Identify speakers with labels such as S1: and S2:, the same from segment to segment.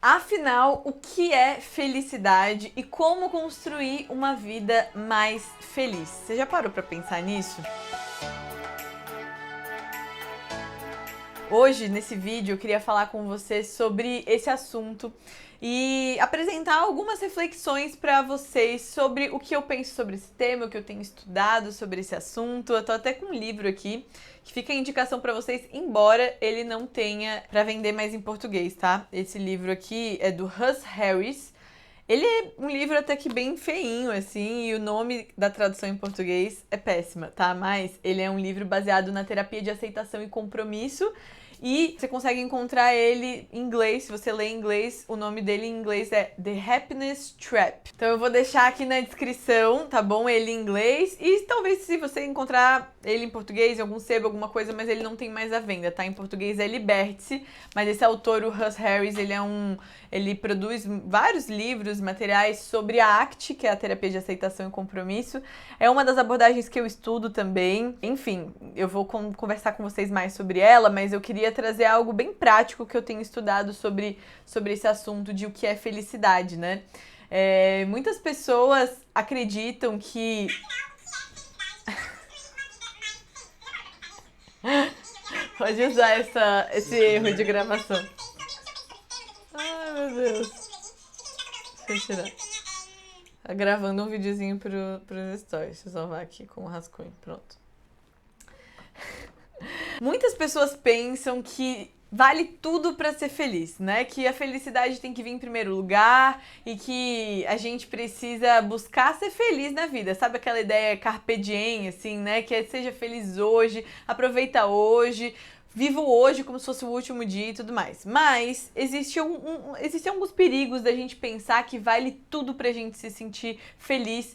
S1: Afinal, o que é felicidade e como construir uma vida mais feliz? Você já parou para pensar nisso? Hoje, nesse vídeo, eu queria falar com você sobre esse assunto e apresentar algumas reflexões para vocês sobre o que eu penso sobre esse tema, o que eu tenho estudado sobre esse assunto. Eu tô até com um livro aqui que fica a indicação para vocês, embora ele não tenha para vender mais em português, tá? Esse livro aqui é do Russ Harris. Ele é um livro até que bem feinho, assim, e o nome da tradução em português é péssima, tá? Mas ele é um livro baseado na terapia de aceitação e compromisso. E você consegue encontrar ele em inglês, se você lê em inglês, o nome dele em inglês é The Happiness Trap. Então eu vou deixar aqui na descrição, tá bom? Ele em inglês. E talvez se você encontrar ele em português, em algum sebo, alguma coisa, mas ele não tem mais à venda, tá? Em português é Liberte-se, mas esse autor, o Russ Harris, ele produz vários livros, materiais sobre a ACT, que é a terapia de aceitação e compromisso. É uma das abordagens que eu estudo também. Enfim, eu vou conversar com vocês mais sobre ela, mas eu queria trazer algo bem prático que eu tenho estudado sobre esse assunto de o que é felicidade, né? Muitas pessoas acreditam que... Pode usar esse erro de gravação. Ai, meu Deus. Deixa eu tirar. Tá gravando um videozinho pros stories. Deixa eu salvar aqui com o rascunho. Pronto. Muitas pessoas pensam que vale tudo pra ser feliz, né? Que a felicidade tem que vir em primeiro lugar e que a gente precisa buscar ser feliz na vida. Sabe aquela ideia carpe diem, assim, né? Que é seja feliz hoje, aproveita hoje, vivo hoje como se fosse o último dia e tudo mais. Mas existem alguns perigos da gente pensar que vale tudo pra gente se sentir feliz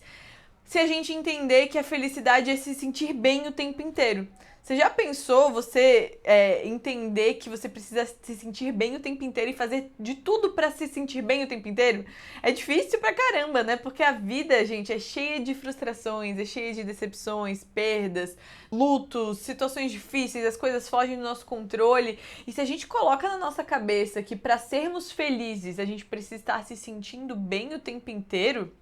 S1: se a gente entender que a felicidade é se sentir bem o tempo inteiro. Você já pensou você entender que você precisa se sentir bem o tempo inteiro e fazer de tudo pra se sentir bem o tempo inteiro? É difícil pra caramba, né? Porque a vida, gente, é cheia de frustrações, é cheia de decepções, perdas, lutos, situações difíceis, as coisas fogem do nosso controle. E se a gente coloca na nossa cabeça que pra sermos felizes a gente precisa estar se sentindo bem o tempo inteiro,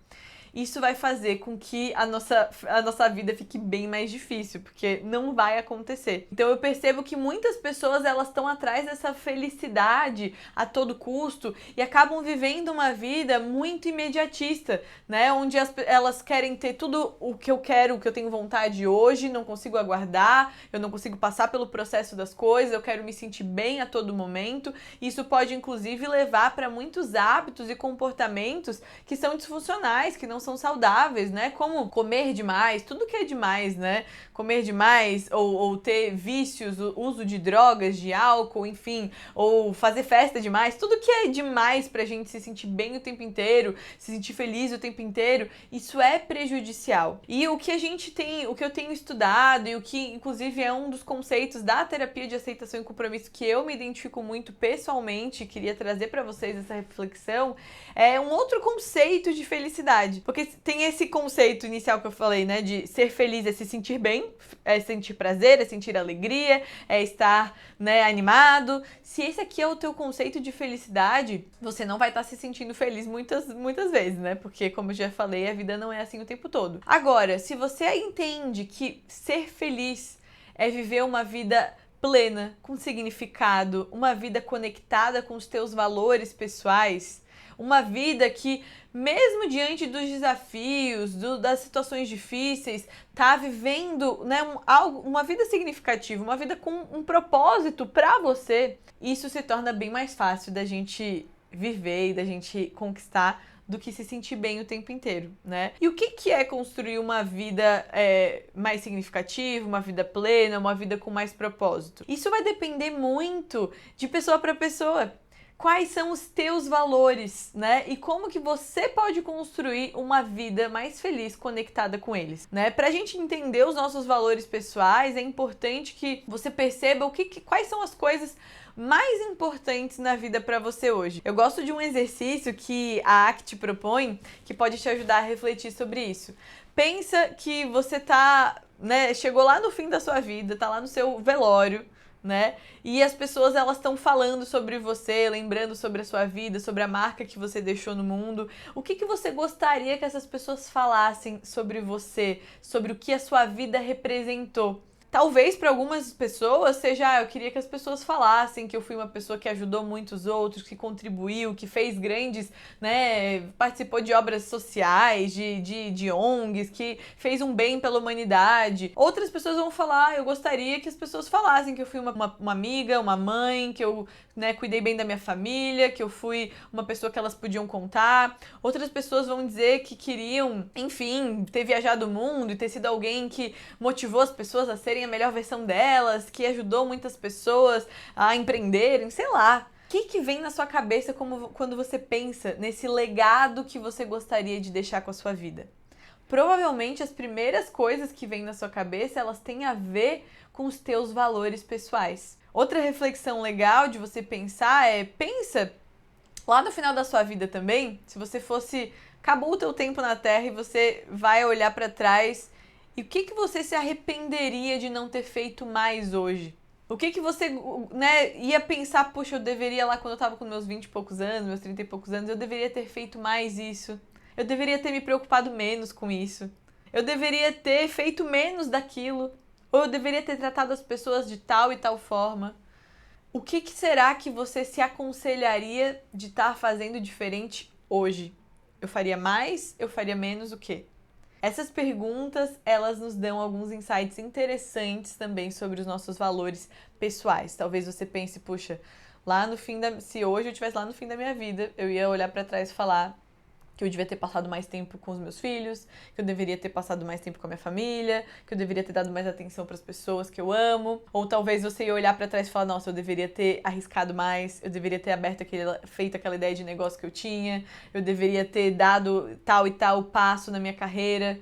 S1: isso vai fazer com que a nossa vida fique bem mais difícil, porque não vai acontecer. Então eu percebo que muitas pessoas elas estão atrás dessa felicidade a todo custo e acabam vivendo uma vida muito imediatista, né? Onde elas querem ter tudo o que eu quero, o que eu tenho vontade hoje, não consigo aguardar, eu não consigo passar pelo processo das coisas, eu quero me sentir bem a todo momento. Isso pode inclusive levar para muitos hábitos e comportamentos que são disfuncionais, que não são saudáveis, né? Como comer demais, tudo que é demais, né? Comer demais ou ter vícios, o uso de drogas, de álcool, enfim, ou fazer festa demais, tudo que é demais pra gente se sentir bem o tempo inteiro, se sentir feliz o tempo inteiro, isso é prejudicial. E o que eu tenho estudado e o que inclusive é um dos conceitos da terapia de aceitação e compromisso que eu me identifico muito pessoalmente, queria trazer pra vocês essa reflexão, é um outro conceito de felicidade. Porque tem esse conceito inicial que eu falei, né? De ser feliz é se sentir bem, é sentir prazer, é sentir alegria, é estar, né, animado. Se esse aqui é o teu conceito de felicidade, você não vai estar se sentindo feliz muitas vezes, né? Porque, como eu já falei, a vida não é assim o tempo todo. Agora, se você entende que ser feliz é viver uma vida plena, com significado, uma vida conectada com os teus valores pessoais, uma vida que, mesmo diante dos desafios, das situações difíceis, tá vivendo, né, uma vida significativa, uma vida com um propósito para você, isso se torna bem mais fácil da gente viver e da gente conquistar do que se sentir bem o tempo inteiro, né? E o que é construir uma vida mais significativa, uma vida plena, uma vida com mais propósito? Isso vai depender muito de pessoa para pessoa. Quais são os teus valores, né? E como que você pode construir uma vida mais feliz conectada com eles, né? Pra gente entender os nossos valores pessoais, é importante que você perceba quais são as coisas mais importantes na vida para você hoje. Eu gosto de um exercício que a ACT propõe, que pode te ajudar a refletir sobre isso. Pensa que você tá, né, chegou lá no fim da sua vida, tá lá no seu velório, né? E as pessoas, elas estão falando sobre você, lembrando sobre a sua vida, sobre a marca que você deixou no mundo. O que que você gostaria que essas pessoas falassem sobre você, sobre o que a sua vida representou? Talvez para algumas pessoas seja, eu queria que as pessoas falassem que eu fui uma pessoa que ajudou muitos outros, que contribuiu, que fez grandes, né, participou de obras sociais, de ONGs, que fez um bem pela humanidade. Outras pessoas vão falar, eu gostaria que as pessoas falassem que eu fui uma amiga, uma mãe, que eu, né, cuidei bem da minha família, que eu fui uma pessoa que elas podiam contar. Outras pessoas vão dizer que queriam, enfim, ter viajado o mundo e ter sido alguém que motivou as pessoas a serem a melhor versão delas, que ajudou muitas pessoas a empreenderem, sei lá. O que vem na sua cabeça quando você pensa nesse legado que você gostaria de deixar com a sua vida? Provavelmente as primeiras coisas que vêm na sua cabeça, elas têm a ver com os teus valores pessoais. Outra reflexão legal de você pensar pensa lá no final da sua vida também, se você fosse, acabou o teu tempo na Terra e você vai olhar para trás, e o que você se arrependeria de não ter feito mais hoje? O que você, né, ia pensar, puxa, eu deveria lá quando eu tava com meus 20 e poucos anos, meus 30 e poucos anos, eu deveria ter feito mais isso. Eu deveria ter me preocupado menos com isso. Eu deveria ter feito menos daquilo. Ou eu deveria ter tratado as pessoas de tal e tal forma. O que será que você se aconselharia de estar fazendo diferente hoje? Eu faria mais? Eu faria menos o quê? Essas perguntas, elas nos dão alguns insights interessantes também sobre os nossos valores pessoais. Talvez você pense, puxa, se hoje eu estivesse lá no fim da minha vida, eu ia olhar para trás e falar que eu devia ter passado mais tempo com os meus filhos, que eu deveria ter passado mais tempo com a minha família, que eu deveria ter dado mais atenção para as pessoas que eu amo. Ou talvez você ia olhar para trás e falar, nossa, eu deveria ter arriscado mais, eu deveria ter feito aquela ideia de negócio que eu tinha, eu deveria ter dado tal e tal passo na minha carreira.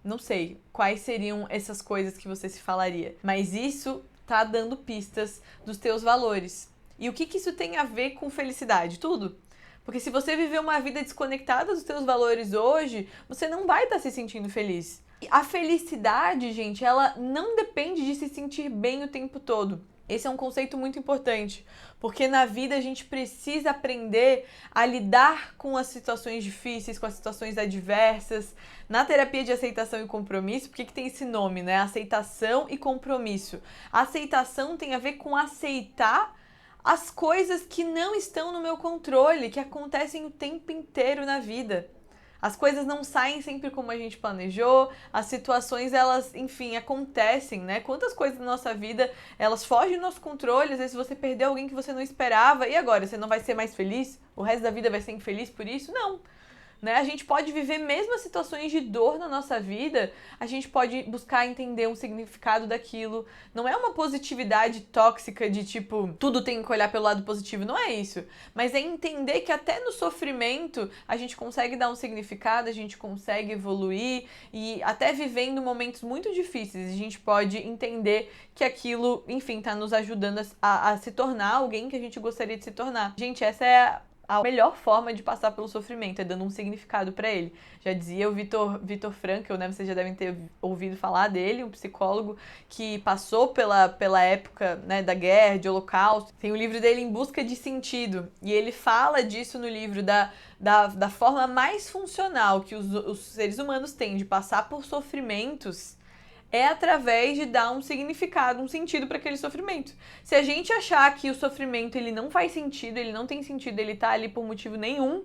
S1: Não sei quais seriam essas coisas que você se falaria, mas isso tá dando pistas dos teus valores. E o que isso tem a ver com felicidade? Tudo. Porque se você viver uma vida desconectada dos seus valores hoje, você não vai estar se sentindo feliz. A felicidade, gente, ela não depende de se sentir bem o tempo todo. Esse é um conceito muito importante, porque na vida a gente precisa aprender a lidar com as situações difíceis, com as situações adversas. Na terapia de aceitação e compromisso, por que tem esse nome, né? Aceitação e compromisso. A aceitação tem a ver com aceitar as coisas que não estão no meu controle, que acontecem o tempo inteiro na vida. As coisas não saem sempre como a gente planejou, as situações, elas, enfim, acontecem, né? Quantas coisas na nossa vida, elas fogem do nosso controle, às vezes você perdeu alguém que você não esperava, e agora? Você não vai ser mais feliz? O resto da vida vai ser infeliz por isso? Não. Né? A gente pode viver mesmo as situações de dor na nossa vida, a gente pode buscar entender um significado daquilo. Não é uma positividade tóxica de tipo, tudo tem que olhar pelo lado positivo, não é isso. Mas é entender que até no sofrimento a gente consegue dar um significado, a gente consegue evoluir e até vivendo momentos muito difíceis, a gente pode entender que aquilo, enfim, tá nos ajudando a se tornar alguém que a gente gostaria de se tornar. Gente, essa é a melhor forma de passar pelo sofrimento, é dando um significado para ele. Já dizia o Viktor Frankl, né? Vocês já devem ter ouvido falar dele, um psicólogo que passou pela época, né, da guerra, de holocausto. Tem o livro dele Em Busca de Sentido, e ele fala disso no livro, da forma mais funcional que os seres humanos têm de passar por sofrimentos é através de dar um significado, um sentido para aquele sofrimento. Se a gente achar que o sofrimento ele não faz sentido, ele não tem sentido, ele tá ali por motivo nenhum,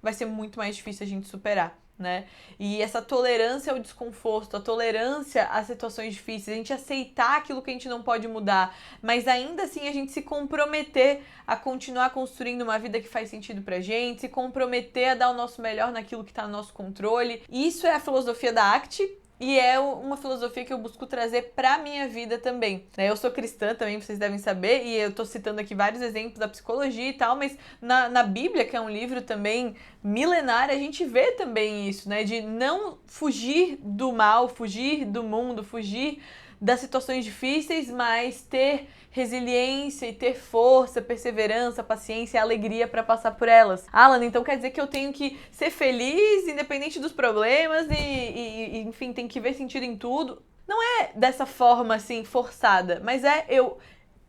S1: vai ser muito mais difícil a gente superar, né? E essa tolerância ao desconforto, a tolerância às situações difíceis, a gente aceitar aquilo que a gente não pode mudar, mas ainda assim a gente se comprometer a continuar construindo uma vida que faz sentido pra gente, se comprometer a dar o nosso melhor naquilo que tá no nosso controle. Isso é a filosofia da ACT, e é uma filosofia que eu busco trazer pra minha vida também. Eu sou cristã também, vocês devem saber, e eu tô citando aqui vários exemplos da psicologia e tal, mas na Bíblia, que é um livro também milenar, a gente vê também isso, né? De não fugir do mal, fugir do mundo, fugir das situações difíceis, mas ter resiliência e ter força, perseverança, paciência e alegria para passar por elas. Alan, então quer dizer que eu tenho que ser feliz independente dos problemas e enfim, tem que ver sentido em tudo? Não é dessa forma assim forçada, mas é eu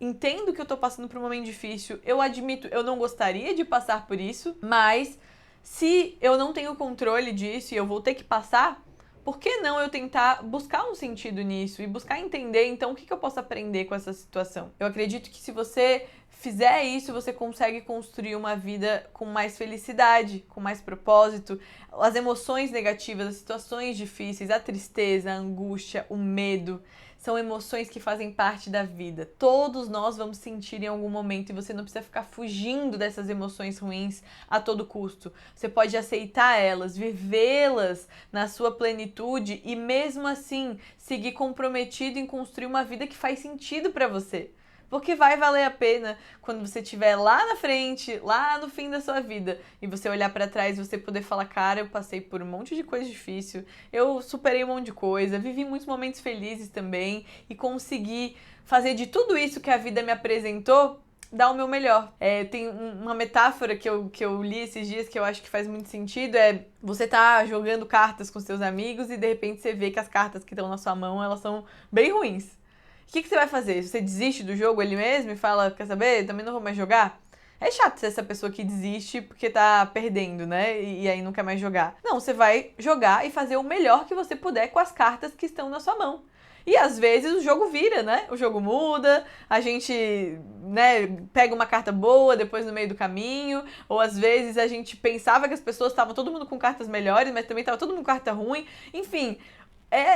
S1: entendo que eu tô passando por um momento difícil, eu admito, eu não gostaria de passar por isso, mas se eu não tenho controle disso e eu vou ter que passar, por que não eu tentar buscar um sentido nisso e buscar entender, então, o que eu posso aprender com essa situação? Eu acredito que se você fizer isso, você consegue construir uma vida com mais felicidade, com mais propósito. As emoções negativas, as situações difíceis, a tristeza, a angústia, o medo, são emoções que fazem parte da vida. Todos nós vamos sentir em algum momento e você não precisa ficar fugindo dessas emoções ruins a todo custo. Você pode aceitar elas, vivê-las na sua plenitude e mesmo assim seguir comprometido em construir uma vida que faz sentido para você. Porque vai valer a pena quando você estiver lá na frente, lá no fim da sua vida, e você olhar pra trás e você poder falar, cara, eu passei por um monte de coisa difícil, eu superei um monte de coisa, vivi muitos momentos felizes também, e consegui fazer de tudo isso que a vida me apresentou, dar o meu melhor. Tem uma metáfora que eu li esses dias que eu acho que faz muito sentido, você tá jogando cartas com seus amigos e de repente você vê que as cartas que estão na sua mão, elas são bem ruins. O que você vai fazer? Você desiste do jogo ali mesmo e fala, quer saber, também não vou mais jogar? É chato ser essa pessoa que desiste porque tá perdendo, né? E aí não quer mais jogar. Não, você vai jogar e fazer o melhor que você puder com as cartas que estão na sua mão. E às vezes o jogo vira, né? O jogo muda, a gente, né, pega uma carta boa depois no meio do caminho, ou às vezes a gente pensava que as pessoas estavam todo mundo com cartas melhores, mas também estava todo mundo com carta ruim. Enfim,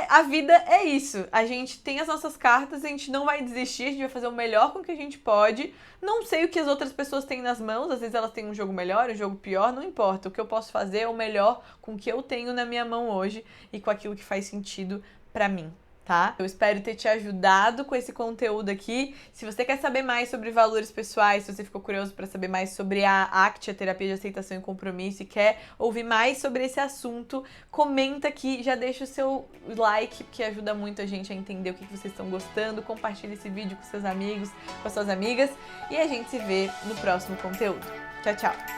S1: a vida é isso. A gente tem as nossas cartas, a gente não vai desistir, a gente vai fazer o melhor com o que a gente pode. Não sei o que as outras pessoas têm nas mãos, às vezes elas têm um jogo melhor, um jogo pior, não importa. O que eu posso fazer é o melhor com o que eu tenho na minha mão hoje e com aquilo que faz sentido pra mim. Tá? Eu espero ter te ajudado com esse conteúdo aqui. Se você quer saber mais sobre valores pessoais, se você ficou curioso para saber mais sobre a ACT, a terapia de aceitação e compromisso, e quer ouvir mais sobre esse assunto, comenta aqui, já deixa o seu like, que ajuda muito a gente a entender o que vocês estão gostando. Compartilha esse vídeo com seus amigos, com as suas amigas, e a gente se vê no próximo conteúdo. Tchau, tchau!